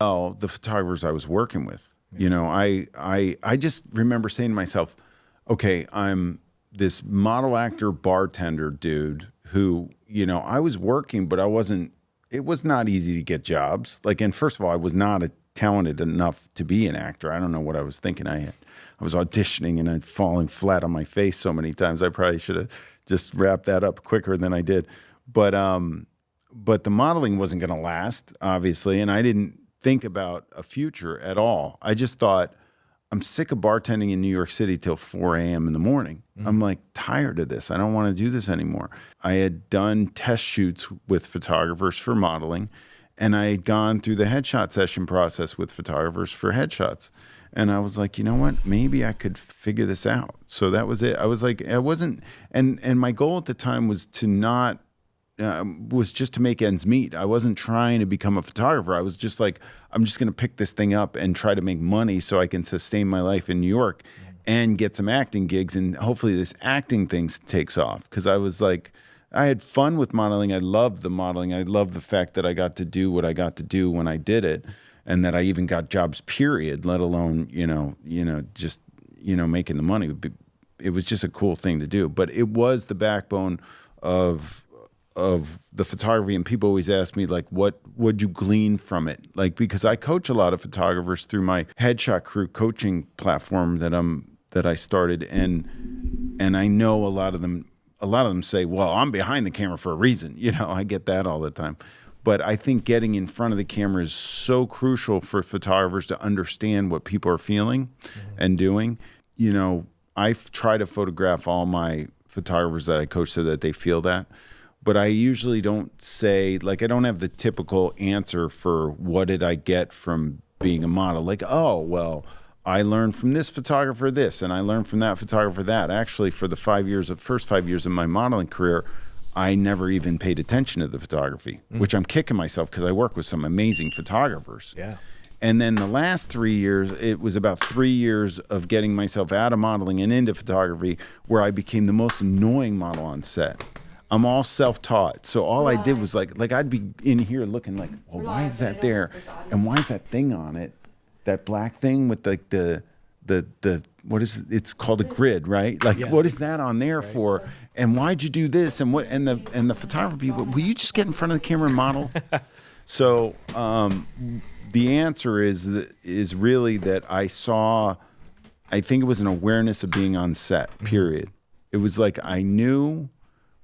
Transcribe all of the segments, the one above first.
Oh, the photographers I was working with. You know, I just remember saying to myself, okay, I'm this model actor bartender dude who, you know, I was working, but it was not easy to get jobs. Like, and first of all, I was not talented enough to be an actor. I don't know what I was thinking. I was auditioning and I'd fallen flat on my face so many times. I probably should have just wrapped that up quicker than I did. But the modeling wasn't going to last, obviously, and I didn't think about a future at all. I just thought, I'm sick of bartending in New York City till 4 a.m. in the morning. I'm like tired of this. I don't want to do this anymore. I had done test shoots with photographers for modeling, and I had gone through the headshot session process with photographers for headshots. And I was like, you know what? Maybe I could figure this out. So that was it. I was like, I wasn't, and my goal at the time was to not, was just to make ends meet. I wasn't trying to become a photographer. I was just like, I'm just going to pick this thing up and try to make money so I can sustain my life in New York and get some acting gigs. And hopefully this acting thing takes off. Because I was like, I had fun with modeling. I loved the modeling. I loved the fact that I got to do what I got to do when I did it. And that I even got jobs, period, let alone, just, making the money. It was just a cool thing to do. But it was the backbone of the photography, and people always ask me, like, what would you glean from it? Like, because I coach a lot of photographers through my Headshot Crew coaching platform that I started, and I know a lot of them say, well, I'm behind the camera for a reason. I get that all the time. But I think getting in front of the camera is so crucial for photographers to understand what people are feeling and doing. I try to photograph all my photographers that I coach so that they feel that. But I usually don't say, like, I don't have the typical answer for what did I get from being a model. Like, oh, well, I learned from this photographer this, and I learned from that photographer that. Actually, for the first 5 years of my modeling career, I never even paid attention to the photography, which I'm kicking myself because I work with some amazing photographers. Yeah. And then the last 3 years, it was about 3 years of getting myself out of modeling and into photography where I became the most annoying model on set. I'm all self-taught. So all I did was like I'd be in here looking like, well, why is that there? And why is that thing on it? That black thing with like the what is it? It's called a grid, right? Like, what is that on there for? And why'd you do this? And what? And the photographer people, will you just get in front of the camera and model? So the answer is really that I think it was an awareness of being on set, period. It was like I knew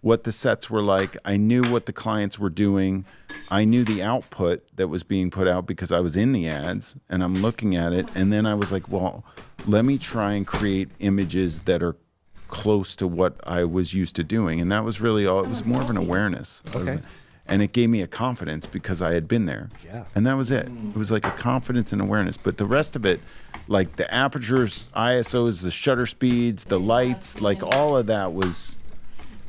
what the sets were like. I knew what the clients were doing. I knew the output that was being put out because I was in the ads and I'm looking at it. And then I was like, well, let me try and create images that are close to what I was used to doing. And that was really all. It was more of an awareness. Okay. And it gave me a confidence because I had been there. Yeah. And that was it. It was like a confidence and awareness. But the rest of it, like the apertures, ISOs, the shutter speeds, the lights, like all of that was...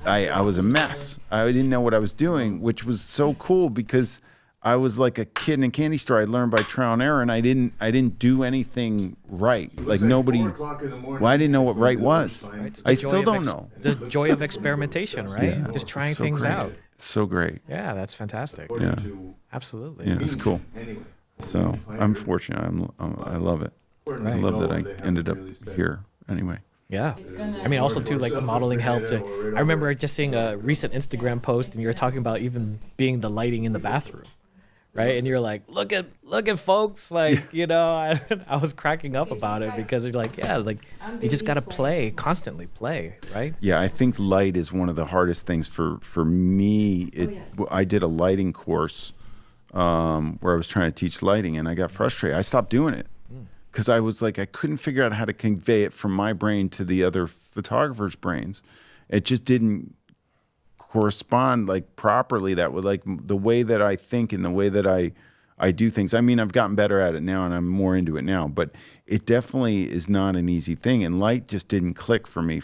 I was a mess. I didn't know what I was doing, which was so cool because I was like a kid in a candy store. I learned by trial and error, and I didn't do anything right. Like nobody. Well, I didn't know what right was. Right? I still don't know. The joy of experimentation, right? Yeah, just trying so things great. out. So great. Yeah, that's fantastic. Yeah, absolutely. Yeah, it's cool. So I'm fortunate. I love it. I love that I ended up here. Anyway. Yeah. I mean, also, too, like, the modeling helped. I remember just seeing a recent Instagram post, and you were talking about even being the lighting in the bathroom, right? And you're like, look at folks, like, I was cracking up about it because you're like, yeah, like, you just got to constantly play, right? Yeah, I think light is one of the hardest things for me. I did a lighting course where I was trying to teach lighting, and I got frustrated. I stopped doing it. Because I was like, I couldn't figure out how to convey it from my brain to the other photographers' brains. It just didn't correspond like properly. That would like the way that I think and the way that I do things. I mean, I've gotten better at it now and I'm more into it now, but it definitely is not an easy thing. And light just didn't click for me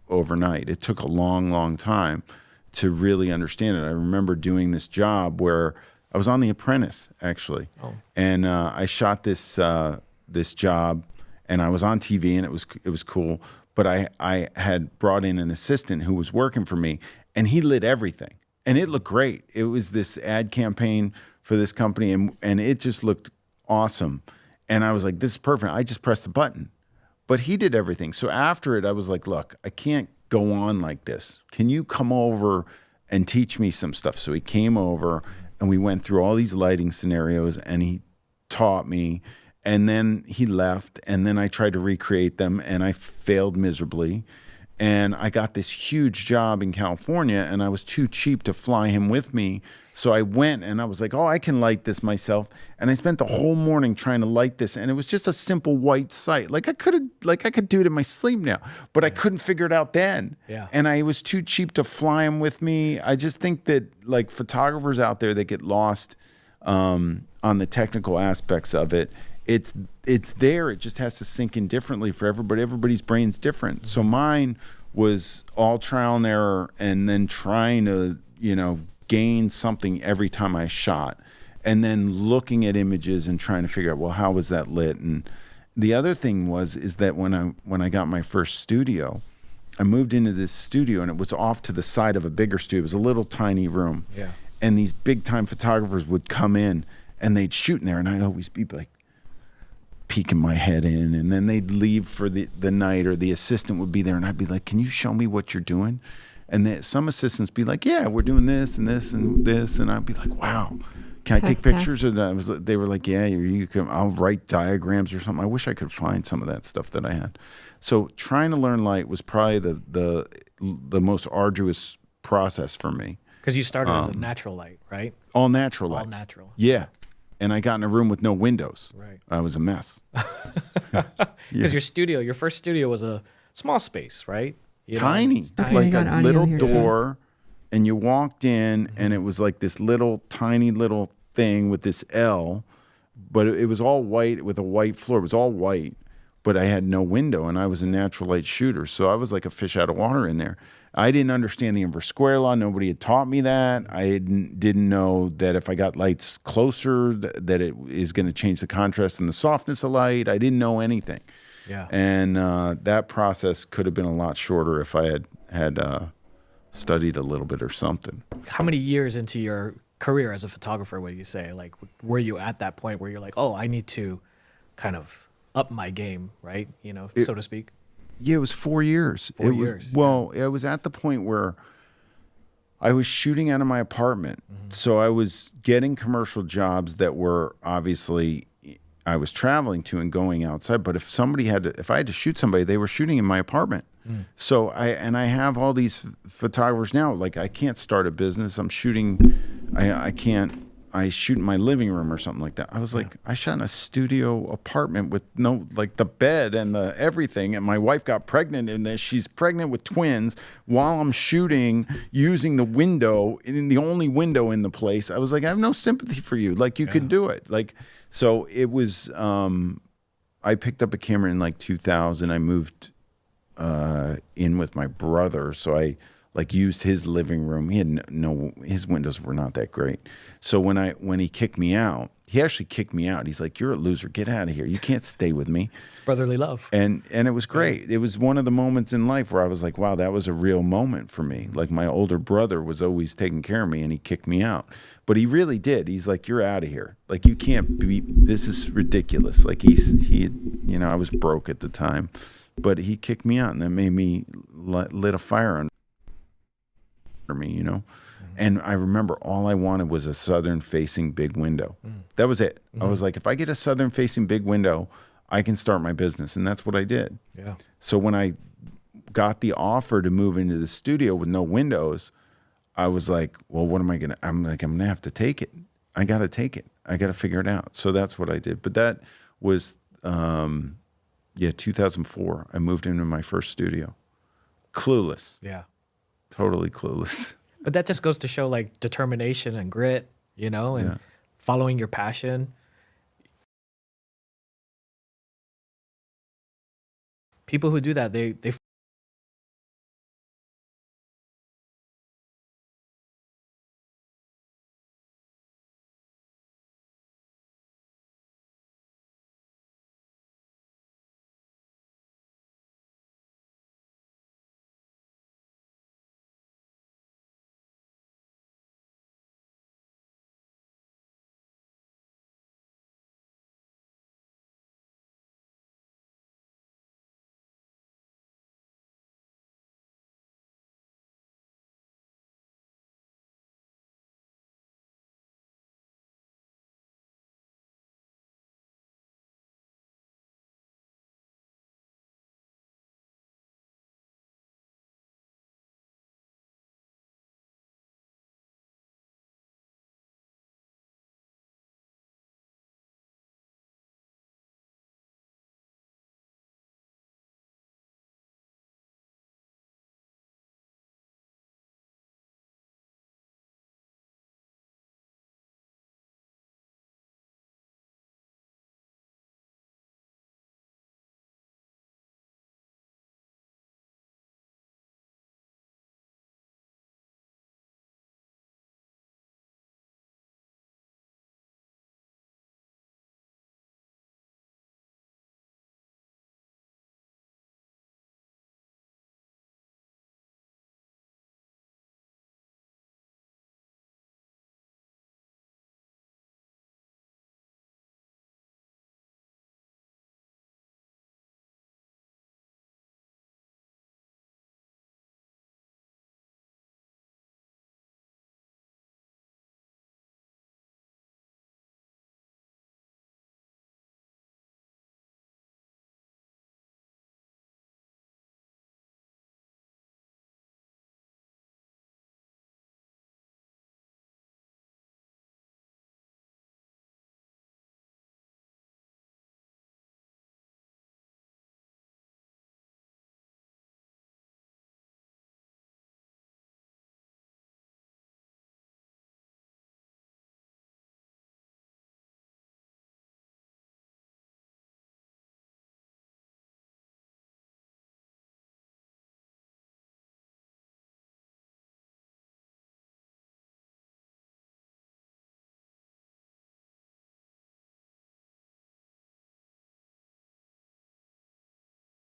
overnight. It took a long, long time to really understand it. I remember doing this job where I was on The Apprentice, actually. Oh. And I shot this job, and I was on TV, and it was cool. But I had brought in an assistant who was working for me, and he lit everything, and it looked great. It was this ad campaign for this company, and it just looked awesome. And I was like, this is perfect. I just pressed the button. But he did everything. So after it, I was like, look, I can't go on like this. Can you come over and teach me some stuff? So he came over and we went through all these lighting scenarios and he taught me. And then he left and then I tried to recreate them and I failed miserably. And I got this huge job in California and I was too cheap to fly him with me. So I went and I was like, oh, I can light this myself. And I spent the whole morning trying to light this. And it was just a simple white sight. Like I could do it in my sleep now, but I couldn't figure it out then. Yeah. And I was too cheap to fly him with me. I just think that like photographers out there that get lost on the technical aspects of it, it's there. It just has to sink in differently for everybody. Everybody's brain's different. So mine was all trial and error and then trying to, gain something every time I shot. And then looking at images and trying to figure out, well, how was that lit? And the other thing is that when I got my first studio, I moved into this studio and it was off to the side of a bigger studio. It was a little tiny room. Yeah. And these big time photographers would come in and they'd shoot in there and I'd always be like, peeking my head in, and then they'd leave for the night, or the assistant would be there and I'd be like, can you show me what you're doing? And then some assistants be like, yeah, we're doing this and this and this, and I'd be like, wow, can I take pictures? And they were like, yeah, you can. I'll write diagrams or something. I wish I could find some of that stuff that I had. So trying to learn light was probably the most arduous process for me. Because you started as a natural light, right? All natural light. All natural. Yeah. And I got in a room with no windows. Right. I was a mess. Because your first studio was a small space, right? Tiny. Like a little door, and you walked in, and it was like this tiny little thing with this L, but it was all white with a white floor. It was all white, but I had no window, and I was a natural light shooter, so I was like a fish out of water in there. I didn't understand the inverse square law. Nobody had taught me that. I didn't know that if I got lights closer, that it is going to change the contrast and the softness of light. I didn't know anything. Yeah. And that process could have been a lot shorter if I had studied a little bit or something. How many years into your career as a photographer would you say? Like, were you at that point where you're like, oh, I need to kind of up my game, right? So to speak. Yeah, it was 4 years. 4 years. I was at the point where I was shooting out of my apartment. Mm-hmm. So I was getting commercial jobs that were obviously I was traveling to and going outside. But if I had to shoot somebody, they were shooting in my apartment. Mm. So I have all these photographers now. Like I can't start a business. I'm shooting. I shoot in my living room or something like that. I was like, I shot in a studio apartment with the bed and the everything. And my wife got pregnant in this. She's pregnant with twins while I'm shooting using the window, in the only window in the place. I was like, I have no sympathy for you. Like you can do it. Like, so it was, I picked up a camera in like 2000. I moved in with my brother. So I used his living room. He had his windows were not that great. So when he kicked me out, he actually kicked me out. He's like, you're a loser. Get out of here. You can't stay with me. It's brotherly love. And it was great. It was one of the moments in life where I was like, wow, that was a real moment for me. Like my older brother was always taking care of me and he kicked me out. But he really did. He's like, you're out of here. Like you can't be, this is ridiculous. Like I was broke at the time, but he kicked me out and that made me lit a fire under me, And I remember all I wanted was a southern facing big window. That was it. I was like, if I get a southern facing big window, I can start my business. And that's what I did. Yeah. So when I got the offer to move into the studio with no windows, I was like, well, what am I going to, I'm going to have to take it. I got to take it. I got to figure it out. So that's what I did. But that was, 2004. I moved into my first studio. Clueless. Yeah. Totally clueless. But that just goes to show like determination and grit, and following your passion. People who do that, they